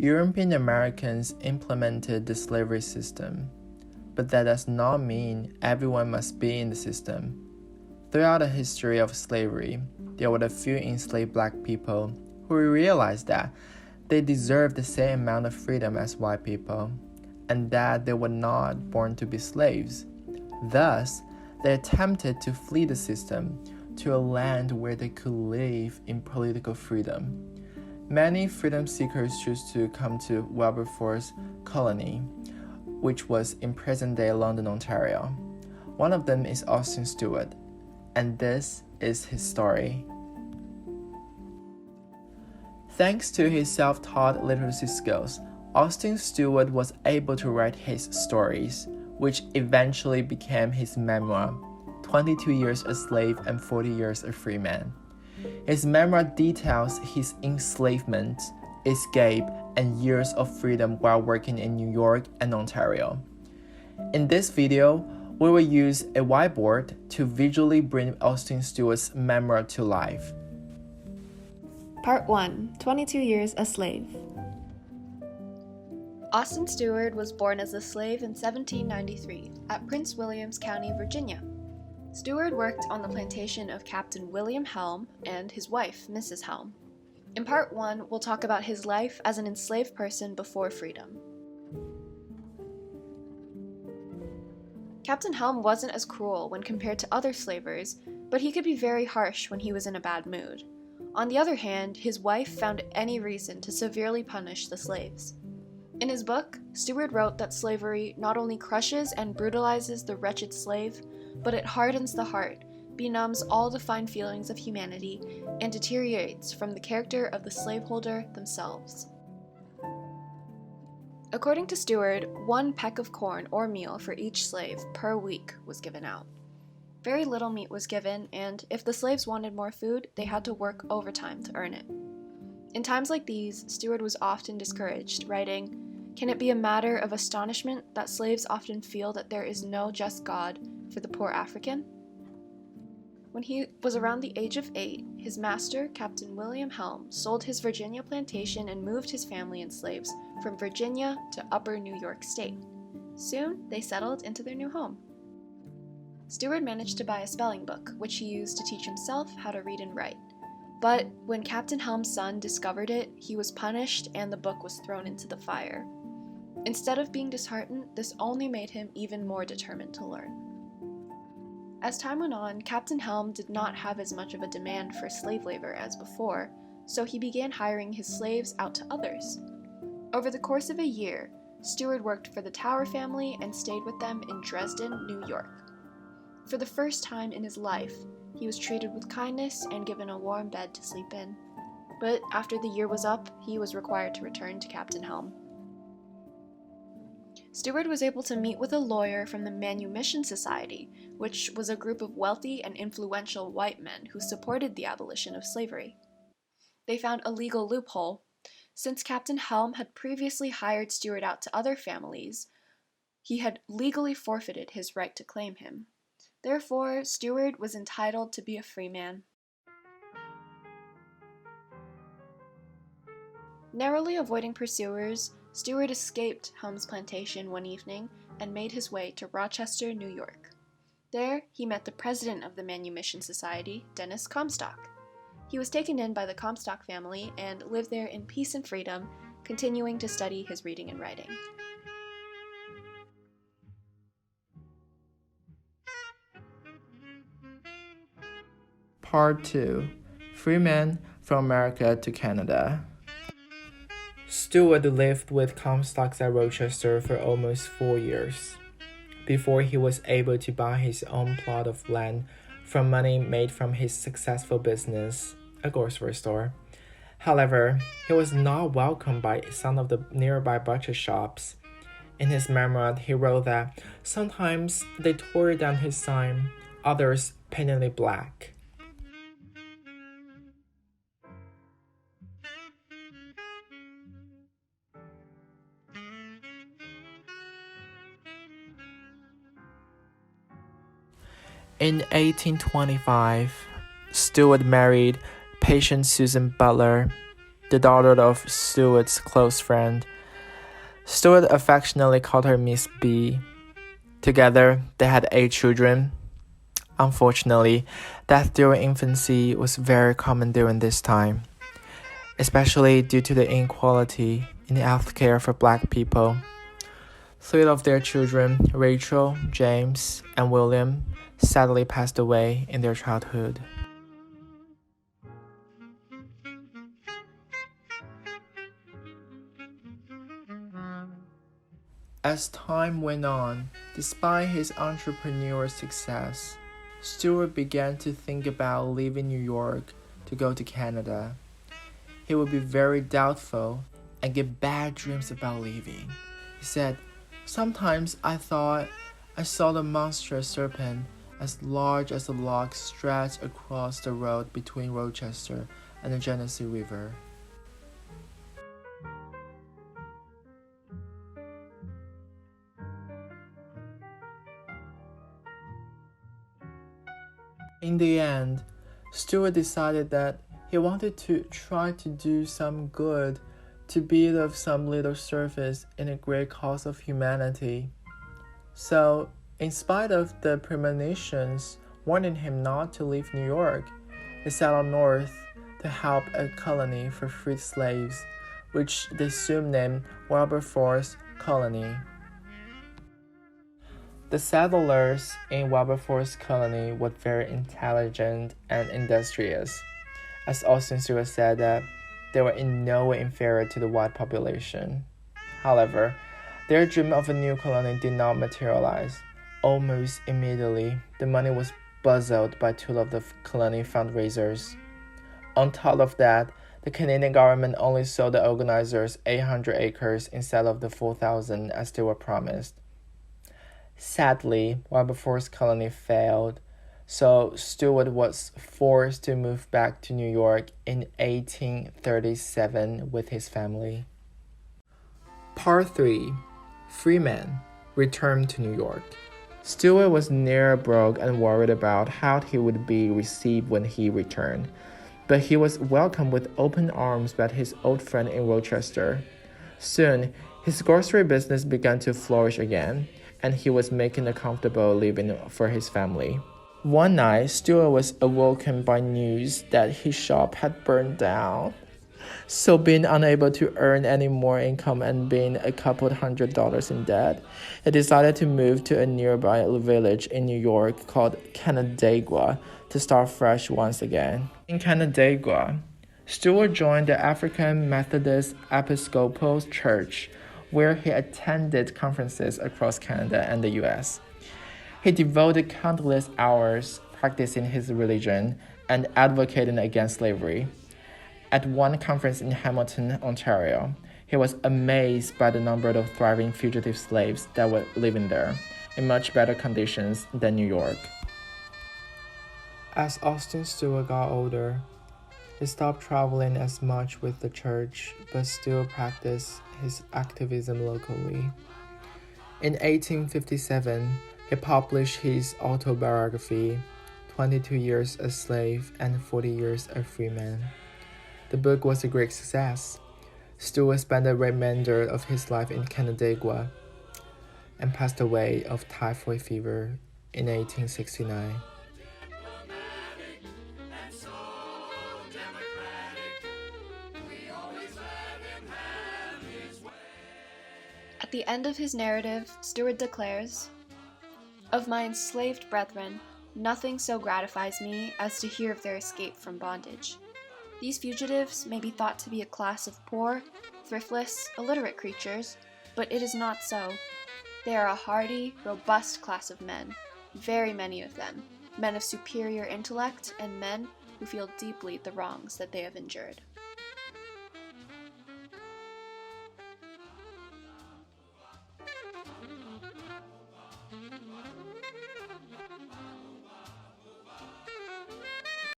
European Americans implemented the slavery system, but that does not mean everyone must be in the system. Throughout the history of slavery, there were a few enslaved black people who realized that they deserved the same amount of freedom as white people, and that they were not born to be slaves. Thus, they attempted to flee the system to a land where they could live in political freedom. Many freedom seekers chose to come to Wilberforce colony, which was in present-day London, Ontario. One of them is Austin Steward, and this is his story. Thanks to his self-taught literacy skills, Austin Steward was able to write his stories, which eventually became his memoir, 22 Years a Slave and 40 Years a Free Man. His memoir details his enslavement, escape, and years of freedom while working in New York and Ontario. In this video, we will use a whiteboard to visually bring Austin Steward's memoir to life. Part 1. 22 Years a Slave. Austin Steward was born as a slave in 1793 at Prince William's County, Virginia. Steward worked on the plantation of Captain William Helm and his wife, Mrs. Helm. In Part 1, we'll talk about his life as an enslaved person before freedom. Captain Helm wasn't as cruel when compared to other slavers, but he could be very harsh when he was in a bad mood. On the other hand, his wife found any reason to severely punish the slaves. In his book, Steward wrote that slavery not only crushes and brutalizes the wretched slave, but it hardens the heart, benumbs all the fine feelings of humanity, and deteriorates from the character of the slaveholder themselves. According to Steward, 1 peck of corn or meal for each slave per week was given out. Very little meat was given, and if the slaves wanted more food, they had to work overtime to earn it. In times like these, Steward was often discouraged, writing, "Can it be a matter of astonishment that slaves often feel that there is no just God for the poor African?" When he was around the age of 8, his master, Captain William Helm, sold his Virginia plantation and moved his family and slaves from Virginia to Upper New York State. Soon, they settled into their new home. Steward managed to buy a spelling book, which he used to teach himself how to read and write. But when Captain Helm's son discovered it, he was punished and the book was thrown into the fire. Instead of being disheartened, this only made him even more determined to learn. As time went on, Captain Helm did not have as much of a demand for slave labor as before, so he began hiring his slaves out to others. Over the course of a year, Steward worked for the Tower family and stayed with them in Dresden, New York. For the first time in his life, he was treated with kindness and given a warm bed to sleep in. But after the year was up, he was required to return to Captain Helm. Steward was able to meet with a lawyer from the Manumission Society, which was a group of wealthy and influential white men who supported the abolition of slavery. They found a legal loophole. Since Captain Helm had previously hired Steward out to other families, he had legally forfeited his right to claim him. Therefore, Steward was entitled to be a free man. Narrowly avoiding pursuers, Steward escaped Helm's plantation one evening and made his way to Rochester, New York. There, he met the president of the Manumission Society, Dennis Comstock. He was taken in by the Comstock family and lived there in peace and freedom, continuing to study his reading and writing. Part 2. Free Man from America to Canada. Steward lived with Comstocks at Rochester for almost 4 years, before he was able to buy his own plot of land from money made from his successful business, a grocery store. However, he was not welcomed by some of the nearby butcher shops. In his memoir, he wrote that sometimes they tore down his sign, others painted it black. In 1825, Steward married patient Susan Butler, the daughter of Steward's close friend. Steward affectionately called her Miss B. Together, they had 8 children. Unfortunately, death during infancy was very common during this time, especially due to the inequality in healthcare for black people. 3 of their children, Rachel, James, and William, sadly passed away in their childhood. As time went on, despite his entrepreneurial success, Stewart began to think about leaving New York to go to Canada. He would be very doubtful and get bad dreams about leaving. He said, "Sometimes I thought I saw the monstrous serpent as large as a log stretched across the road between Rochester and the Genesee River." In the end, Stewart decided that he wanted to try to do some good to be of some little service in a great cause of humanity. So, in spite of the premonitions warning him not to leave New York, he set out north to help a colony for freed slaves, which they soon named Wilberforce Colony. The settlers in Wilberforce Colony were very intelligent and industrious. As Austin Stewart said that they were in no way inferior to the white population. However, their dream of a new colony did not materialize. Almost immediately, the money was guzzled by 2 of the colony fundraisers. On top of that, the Canadian government only sold the organizers 800 acres instead of the 4,000 as they were promised. Sadly, Wilberforce Colony failed, so Stewart was forced to move back to New York in 1837 with his family. Part 3. Freeman returned to New York. Stewart was near broke and worried about how he would be received when he returned, but he was welcomed with open arms by his old friend in Rochester. Soon, his grocery business began to flourish again, and he was making a comfortable living for his family. One night, Stewart was awoken by news that his shop had burned down. So being unable to earn any more income and being a couple $100 in debt, he decided to move to a nearby village in New York called Canandaigua to start fresh once again. In Canandaigua, Stewart joined the African Methodist Episcopal Church, where he attended conferences across Canada and the US. He devoted countless hours practicing his religion and advocating against slavery. At one conference in Hamilton, Ontario, he was amazed by the number of thriving fugitive slaves that were living there, in much better conditions than New York. As Austin Stewart got older, he stopped traveling as much with the church, but still practiced his activism locally. In 1857, he published his autobiography, 22 Years a Slave and 40 Years a Free Man. The book was a great success. Stewart spent the remainder of his life in Canandaigua and passed away of typhoid fever in 1869. At the end of his narrative, Stewart declares, "Of my enslaved brethren, nothing so gratifies me as to hear of their escape from bondage. These fugitives may be thought to be a class of poor, thriftless, illiterate creatures, but it is not so. They are a hardy, robust class of men, very many of them, men of superior intellect and men who feel deeply the wrongs that they have endured."